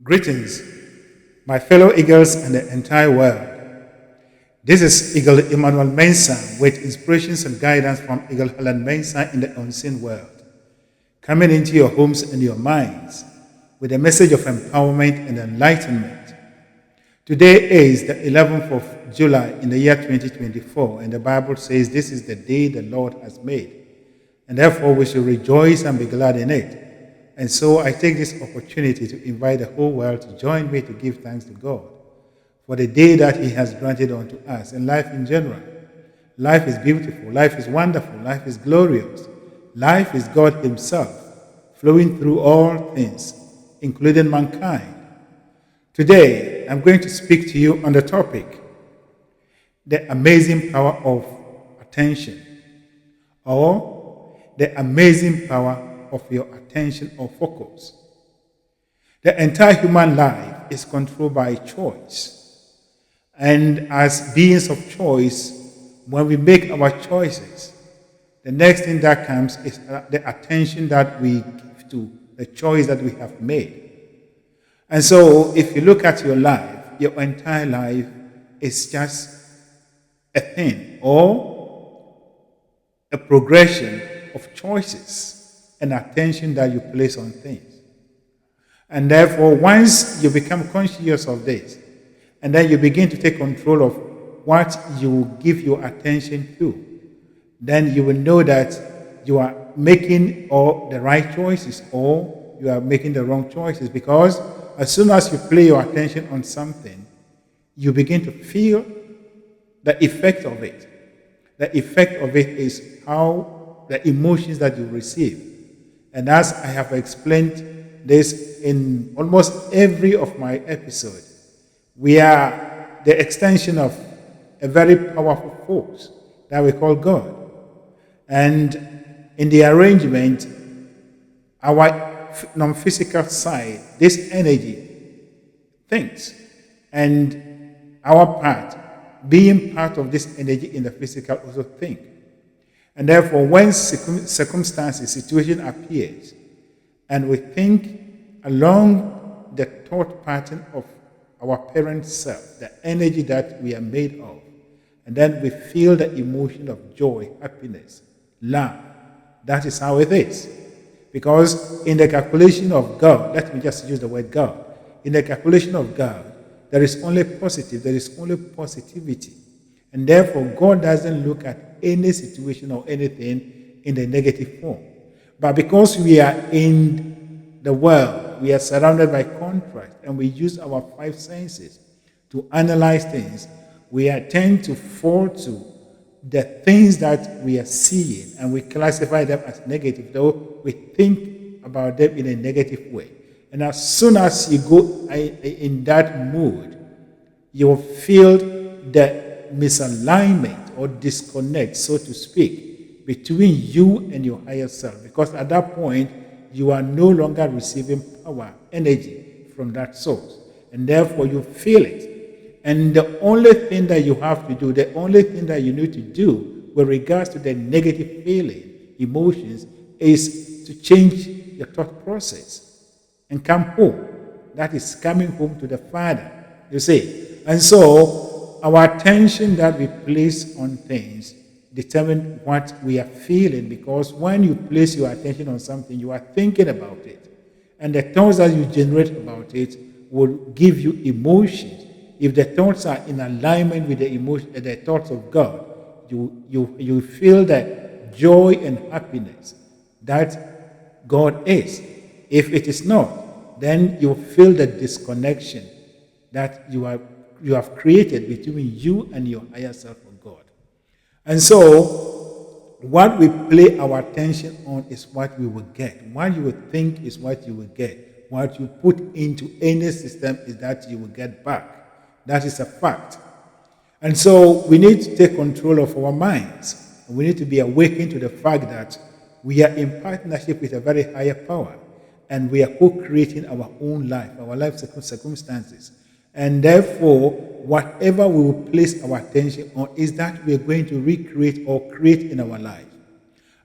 Greetings, my fellow eagles and the entire world. This is Eagle Emmanuel Mensah with inspirations and guidance from Eagle Helen Mensah in the unseen world, coming into your homes and your minds with a message of empowerment and enlightenment. Today is the 11th of July in the year 2024, and the Bible says this is the day the Lord has made, and therefore we should rejoice and be glad in it. And so I take this opportunity to invite the whole world to join me to give thanks to God for the day that He has granted unto us and life in general. Life is beautiful, life is wonderful, life is glorious. Life is God Himself flowing through all things, including mankind. Today, I'm going to speak to you on the topic, the amazing power of attention, or the amazing power of your attention or focus. The entire human life is controlled by choice. And as beings of choice, when we make our choices, the next thing that comes is the attention that we give to the choice that we have made. And so, if you look at your life, your entire life is just a thing or a progression of choices and attention that you place on things. And therefore, once you become conscious of this, and then you begin to take control of what you give your attention to, then you will know that you are making all the right choices or you are making the wrong choices, because as soon as you play your attention on something, you begin to feel the effect of it. The effect of it is how the emotions that you receive. And as I have explained this in almost every of my episodes, we are the extension of a very powerful force that we call God. And in the arrangement, our non-physical side, this energy thinks, and our part, being part of this energy in the physical, also think. And therefore, when circumstances, situation appears, and we think along the thought pattern of our parent self, the energy that we are made of, and then we feel the emotion of joy, happiness, love. That is how it is. Because in the calculation of God, let me just use the word God. In the calculation of God, there is only positive, there is only positivity. And therefore, God doesn't look at any situation or anything in the negative form. But because we are in the world, we are surrounded by contrast, and we use our five senses to analyze things, we tend to fall to the things that we are seeing, and we classify them as negative, though we think about them in a negative way. And as soon as you go in that mood, you will feel the misalignment or disconnect, so to speak, between you and your higher self, because at that point you are no longer receiving power, energy from that source, and therefore you feel it. And the only thing that you have to do, the only thing that you need to do with regards to the negative feeling, emotions, is to change your thought process and come home. That is coming home to the Father, you see. And so our attention that we place on things determine what we are feeling, because when you place your attention on something, you are thinking about it. And the thoughts that you generate about it will give you emotions. If the thoughts are in alignment with the thoughts of God, you feel that joy and happiness that God is. If it is not, then you feel the disconnection that you have created between you and your higher self of God. And so, what we play our attention on is what we will get. What you will think is what you will get. What you put into any system is that you will get back. That is a fact. And so, we need to take control of our minds. We need to be awakened to the fact that we are in partnership with a very higher power, and we are co-creating our own life, our life circumstances. And therefore, whatever we will place our attention on is that we are going to recreate or create in our life.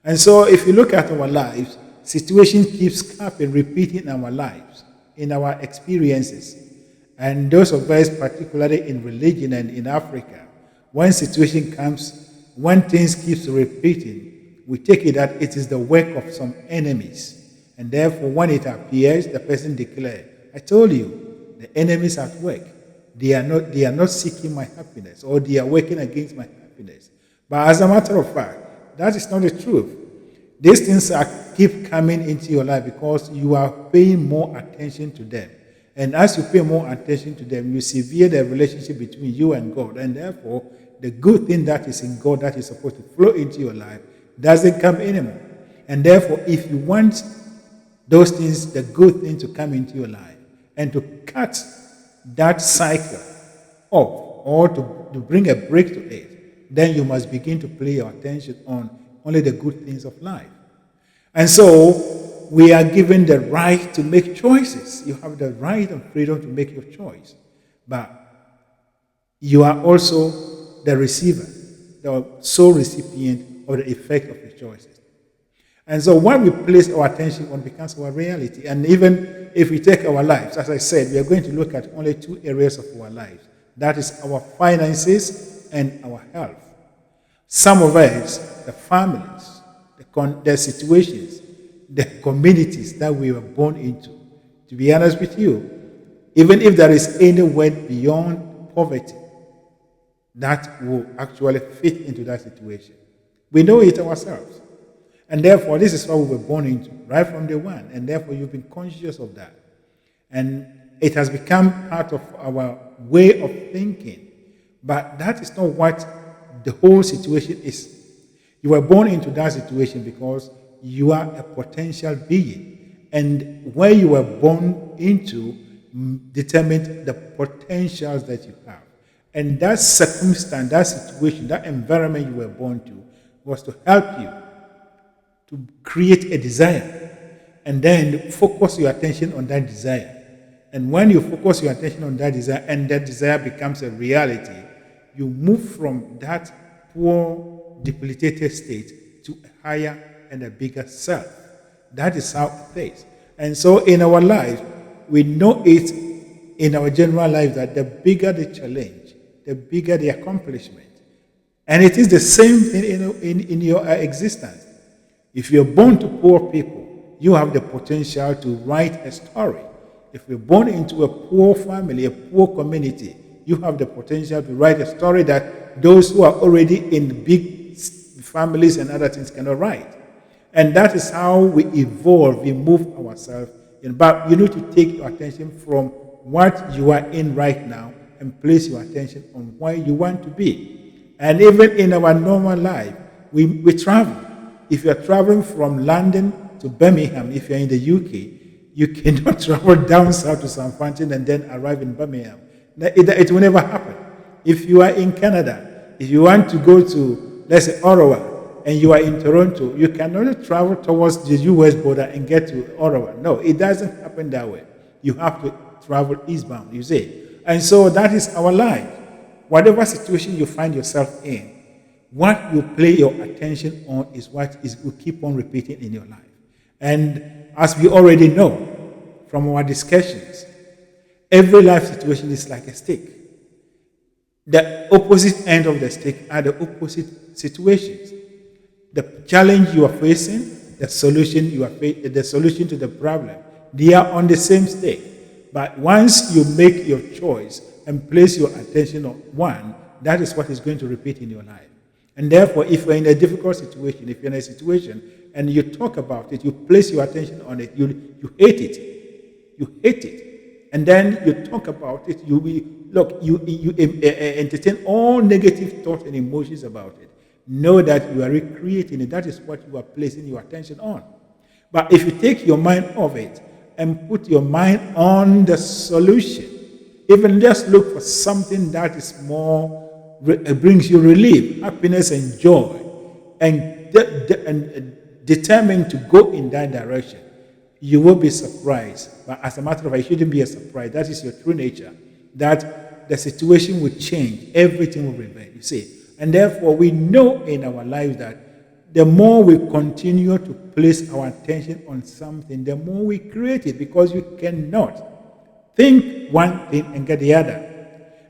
And so if you look at our lives, situation keeps happening, repeating in our lives. in our experiences. And those of us, particularly in religion and in Africa, when situation comes, when things keeps repeating, we take it that it is the work of some enemies. And therefore, when it appears, the person declares, I told you, the enemies at work. They are not seeking my happiness, or they are working against my happiness. But as a matter of fact, that is not the truth. These things keep coming into your life because you are paying more attention to them. And as you pay more attention to them, you sever the relationship between you and God. And therefore, the good thing that is in God that is supposed to flow into your life doesn't come anymore. And therefore, if you want those things, the good thing to come into your life, and to cut that cycle off, or to bring a break to it, then you must begin to play your attention on only the good things of life. And so we are given the right to make choices. You have the right and freedom to make your choice. But you are also the receiver, the sole recipient of the effect of your choices. And so what we place our attention on becomes our reality. And even if we take our lives, as I said, we are going to look at only two areas of our lives. That is our finances and our health. Some of us, the families, the situations, the communities that we were born into. To be honest with you, even if there is any word beyond poverty that will actually fit into that situation, we know it ourselves. And therefore, this is what we were born into, right from day one. And therefore, you've been conscious of that. And it has become part of our way of thinking. But that is not what the whole situation is. You were born into that situation because you are a potential being. And where you were born into determined the potentials that you have. And that circumstance, that situation, that environment you were born to was to help you to create a desire and then focus your attention on that desire. And when you focus your attention on that desire and that desire becomes a reality, you move from that poor, debilitated state to a higher and a bigger self. That is how it is. And so in our life, we know it in our general life that the bigger the challenge, the bigger the accomplishment. And it is the same thing in your existence. If you're born to poor people, you have the potential to write a story. If you're born into a poor family, a poor community, you have the potential to write a story that those who are already in big families and other things cannot write. And that is how we evolve, we move ourselves. But you need to take your attention from what you are in right now and place your attention on where you want to be. And even in our normal life, we travel. If you are traveling from London to Birmingham, if you're in the UK, you cannot travel down south to Southampton and then arrive in Birmingham. It will never happen. If you are in Canada, if you want to go to, let's say, Ottawa, and you are in Toronto, you cannot travel towards the US border and get to Ottawa. No, it doesn't happen that way. You have to travel eastbound, you see. And so that is our life. Whatever situation you find yourself in, what you play your attention on is what will keep on repeating in your life. And as we already know from our discussions, every life situation is like a stick. The opposite end of the stick are the opposite situations. The challenge you are facing, the solution the solution to the problem, they are on the same stick. But once you make your choice and place your attention on one, that is what is going to repeat in your life. And therefore, if you're in a difficult situation, if you're in a situation and you talk about it, you place your attention on it, you hate it. You hate it. And then you talk about it, you entertain all negative thoughts and emotions about it. Know that you are recreating it. That is what you are placing your attention on. But if you take your mind off it and put your mind on the solution, even just look for something that is more, brings you relief, happiness, and joy, and determined to go in that direction, you will be surprised. But as a matter of fact, it shouldn't be a surprise. That is your true nature. That the situation will change. Everything will remain. You see. And therefore, we know in our lives that The more we continue to place our attention on something, the more we create it, because you cannot think one thing and get the other.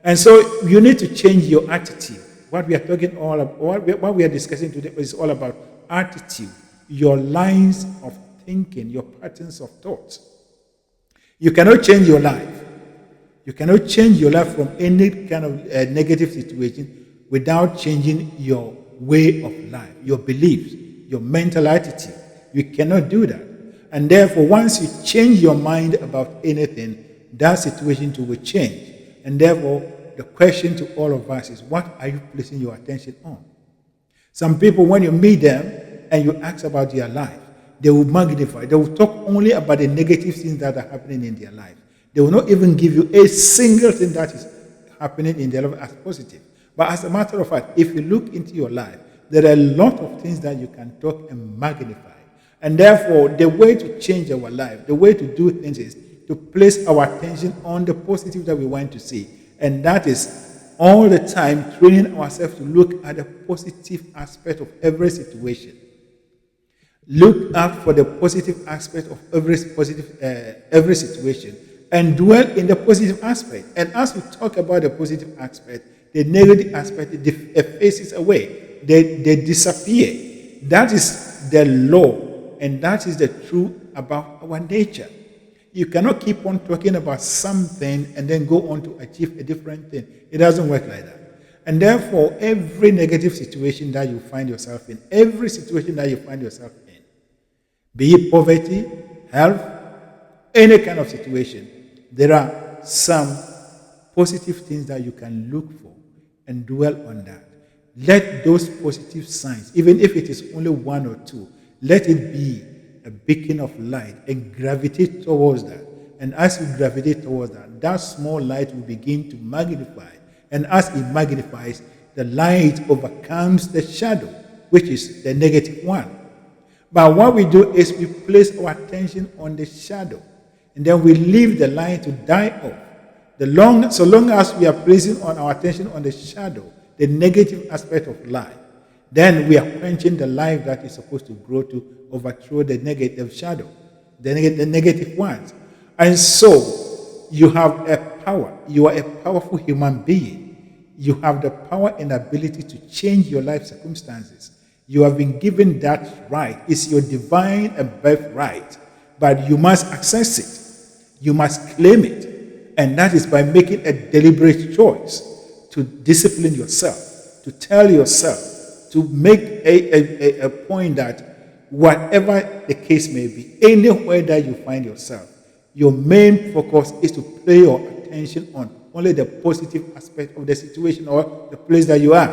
And so you need to change your attitude. What we are talking all about, what we are discussing today is all about attitude, your lines of thinking, your patterns of thought. You cannot change your life. You cannot change your life from any kind of negative situation without changing your way of life, your beliefs, your mental attitude. You cannot do that. And therefore, once you change your mind about anything, that situation too will change. And therefore, the question to all of us is, what are you placing your attention on? Some people, when you meet them and you ask about their life, they will magnify. They will talk only about the negative things that are happening in their life. They will not even give you a single thing that is happening in their life as positive. But as a matter of fact, if you look into your life, there are a lot of things that you can talk and magnify. And therefore, the way to change our life, the way to do things is to place our attention on the positive that we want to see. And that is all the time training ourselves to look at the positive aspect of every situation. Look out for the positive aspect of every situation and dwell in the positive aspect. And as we talk about the positive aspect, the negative aspect faces away. They disappear. That is the law, and that is the truth about our nature. You cannot keep on talking about something and then go on to achieve a different thing. It doesn't work like that. And therefore, every negative situation that you find yourself in, every situation that you find yourself in, be it poverty, health, any kind of situation, there are some positive things that you can look for and dwell on that. Let those positive signs, even if it is only one or two, let it be a beacon of light and gravitate towards that. And as you gravitate towards that, that small light will begin to magnify. And as it magnifies, the light overcomes the shadow, which is the negative one. But what we do is we place our attention on the shadow, and then we leave the light to die off. So long as we are placing our attention on the shadow, the negative aspect of life, then we are quenching the life that is supposed to grow to overthrow the negative shadow, the negative ones. And so you have a power. You are a powerful human being. You have the power and ability to change your life circumstances. You have been given that right. It's your divine and birthright. But you must access it. You must claim it. And that is by making a deliberate choice to discipline yourself, to tell yourself, to make a point that whatever the case may be, anywhere that you find yourself, your main focus is to pay your attention on only the positive aspect of the situation or the place that you are.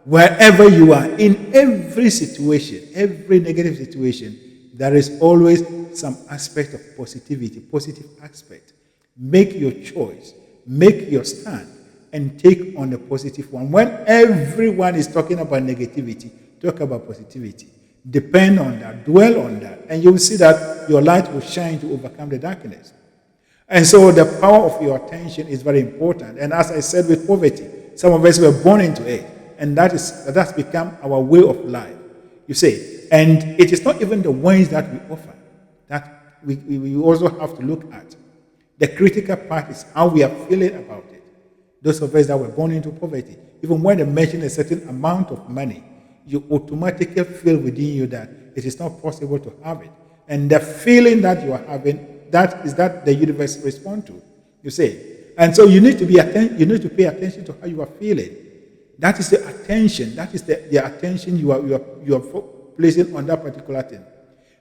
Wherever you are, in every situation, every negative situation, there is always some aspect of positivity, positive aspect. Make your choice, make your stand, and take on the positive one. When everyone is talking about negativity, talk about positivity. Depend on that, dwell on that, and you will see that your light will shine to overcome the darkness. And so the power of your attention is very important. And as I said with poverty, some of us were born into it, and that's become our way of life. You see, and it is not even the ones that we offer that we also have to look at. The critical part is how we are feeling about it. Those of us that were born into poverty, even when they mention a certain amount of money, you automatically feel within you that it is not possible to have it. And the feeling that you are having, that is that the universe responds to. You see, and so you need to pay attention to how you are feeling. That is the attention. That is the attention you are placing on that particular thing.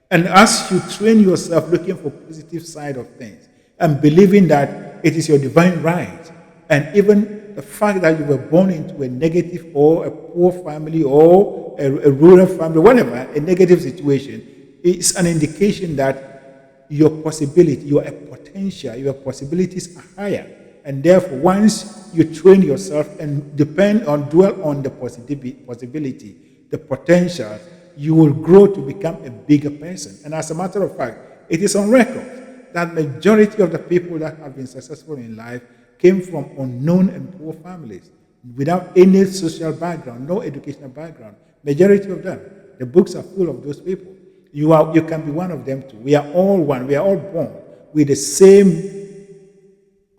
And as you train yourself looking for positive side of things and believing that it is your divine right, and even the fact that you were born into a negative or a poor family or a rural family, whatever, a negative situation, is an indication that your possibility, your potential, your possibilities are higher. And therefore, once you train yourself and dwell on the possibility, the potential, you will grow to become a bigger person. And as a matter of fact, it is on record that majority of the people that have been successful in life came from unknown and poor families without any social background, no educational background. Majority of them. The books are full of those people. You can be one of them too. We are all one. We are all born with the same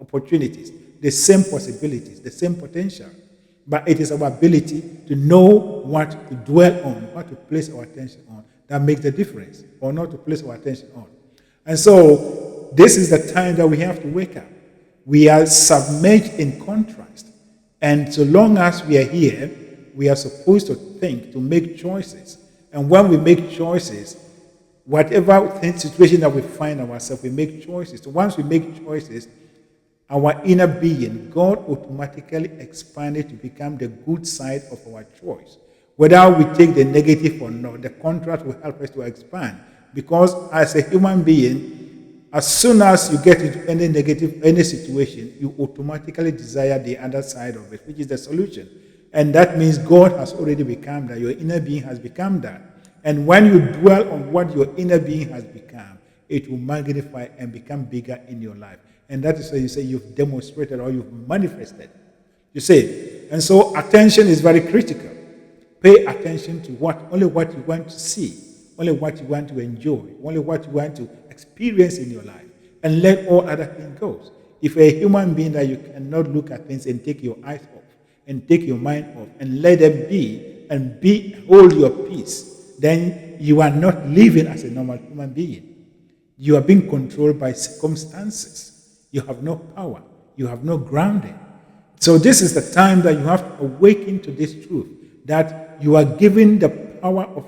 opportunities, the same possibilities, the same potential. But it is our ability to know what to dwell on, what to place our attention on, that makes the difference, or not to place our attention on. And so, this is the time that we have to wake up. We are submerged in contrast. And so long as we are here, we are supposed to think, to make choices. And when we make choices, whatever situation that we find ourselves, we make choices. So once we make choices, our inner being, God automatically expanded to become the good side of our choice. Whether we take the negative or not, the contrast will help us to expand. Because as a human being, as soon as you get into any negative, any situation, you automatically desire the other side of it, which is the solution. And that means God has already become that. Your inner being has become that. And when you dwell on what your inner being has become, it will magnify and become bigger in your life. And that is why you say you've demonstrated or you've manifested. You see, and so attention is very critical. Pay attention to only what you want to see, only what you want to enjoy, only what you want to experience in your life, and let all other things go. If you're a human being that you cannot look at things and take your eyes off, and take your mind off, and let them be, and hold your peace, then you are not living as a normal human being. You are being controlled by circumstances. You have no power. You have no grounding. So this is the time that you have to awaken to this truth, that you are given the power of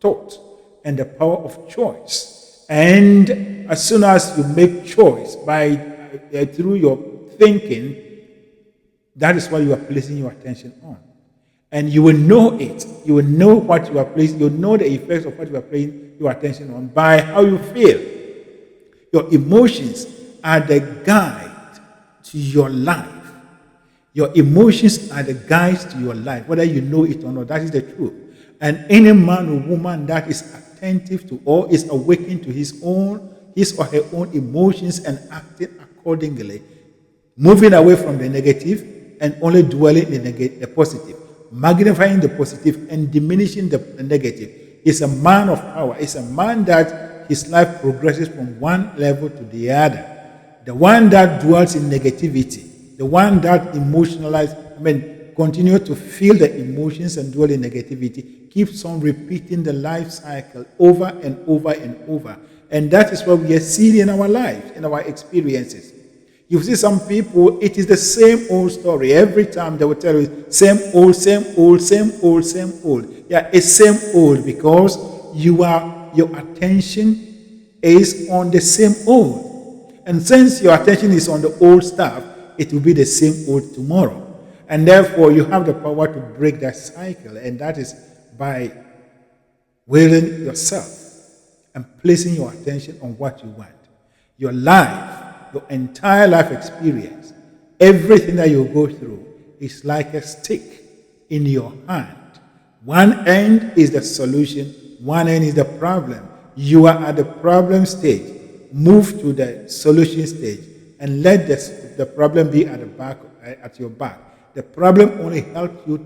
thought and the power of choice. And as soon as you make choice through your thinking, that is what you are placing your attention on. And you will know it. You will know what you are placing. You will know the effects of what you are placing your attention on by how you feel. Your emotions are the guide to your life. Your emotions are the guides to your life, whether you know it or not. That is the truth. And any man or woman that is attentive to or is awakened to his or her own emotions and acting accordingly, moving away from the negative and only dwelling in the positive, magnifying the positive and diminishing the negative, is a man of power. It's a man that his life progresses from one level to the other. The one that dwells in negativity, the one that continue to feel the emotions and dwell in negativity, keeps on repeating the life cycle over and over and over. And that is what we are seeing in our lives, in our experiences. You see some people, it is the same old story. Every time they will tell you, same old, same old, same old, same old. Yeah, it's same old because your attention is on the same old. And since your attention is on the old stuff, it will be the same old tomorrow. And therefore, you have the power to break that cycle. And that is by willing yourself and placing your attention on what you want. Your life, your entire life experience, everything that you go through is like a stick in your hand. One end is the solution, one end is the problem. You are at the problem stage. Move to the solution stage and let the problem be at the back, at your back. The problem only helps you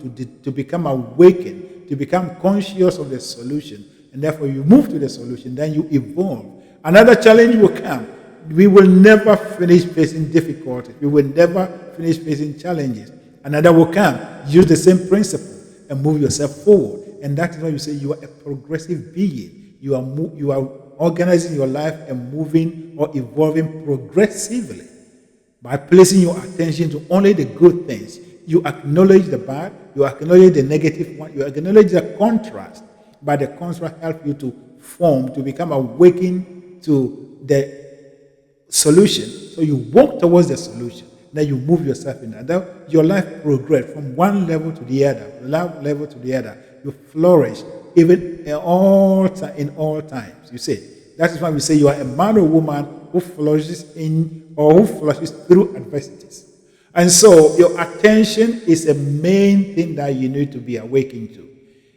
to become awakened, to become conscious of the solution, and therefore you move to the solution. Then you evolve. Another challenge will come. We will never finish facing difficulties. We will never finish facing challenges. Another will come. Use the same principle and move yourself forward. And that is why you say you are a progressive being. You are organizing your life and moving or evolving progressively by placing your attention to only the good things. You acknowledge the bad. You acknowledge the negative one. You acknowledge the contrast. But the contrast helps you to become awakened to the solution. So you walk towards the solution. Then you move yourself in that. Then your life progresses from one level to the other. You flourish even in all times. You see, that is why we say you are a man or woman who flourishes through adversities. And so your attention is a main thing that you need to be awakened to.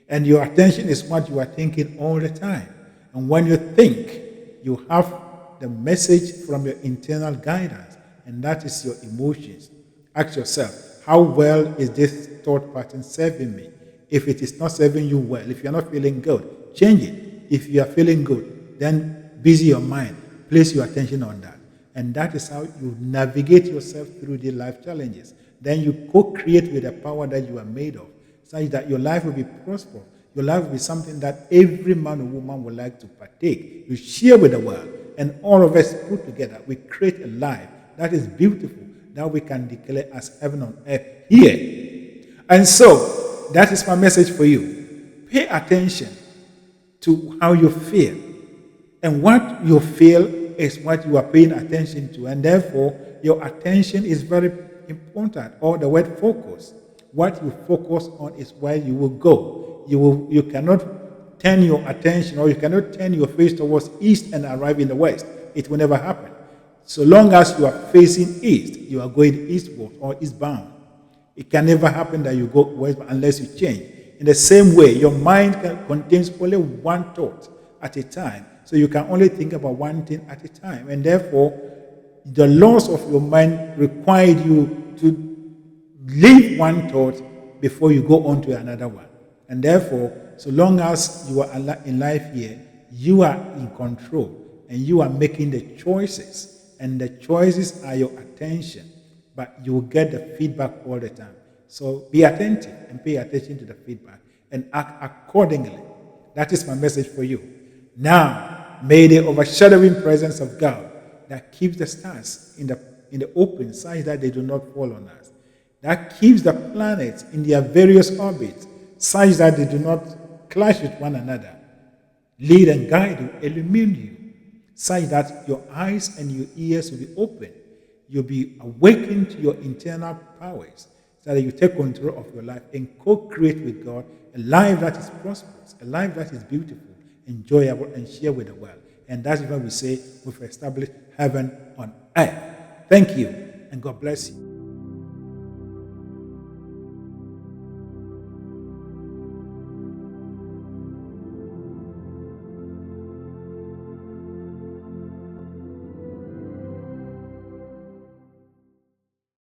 And your attention is what you are thinking all the time. And when you think, you have the message from your internal guidance, and that is your emotions. Ask yourself, how well is this thought pattern serving me? If it is not serving you well, if you're not feeling good, change it. If you are feeling good, then busy your mind. Place your attention on that. And that is how you navigate yourself through the life challenges. Then you co-create with the power that you are made of, such that your life will be prosperous. Your life will be something that every man or woman would like to partake. You share with the world. And all of us put together, we create a life that is beautiful, that we can declare as heaven on earth here. And so, that is my message for you. Pay attention to how you feel. And what you feel is what you are paying attention to. And therefore, your attention is very important. Or the word focus. What you focus on is where you will go. You cannot turn your attention, or you cannot turn your face towards east and arrive in the west. It will never happen. So long as you are facing east, you are going eastward or eastbound. It can never happen that you go westbound unless you change. In the same way, your mind contains only one thought at a time. So you can only think about one thing at a time. And therefore, the laws of your mind require you to leave one thought before you go on to another one. And therefore, so long as you are in life here, you are in control and you are making the choices. And the choices are your attention, but you will get the feedback all the time. So be attentive and pay attention to the feedback and act accordingly. That is my message for you. Now, may the overshadowing presence of God that keeps the stars in the open such that they do not fall on us, that keeps the planets in their various orbits such that they do not clash with one another, lead and guide you, illumine you, such that your eyes and your ears will be open. You'll be awakened to your internal powers, so that you take control of your life and co-create with God a life that is prosperous, a life that is beautiful, enjoyable, and share with the world. And that's why we say we've established heaven on earth. Thank you, and God bless you.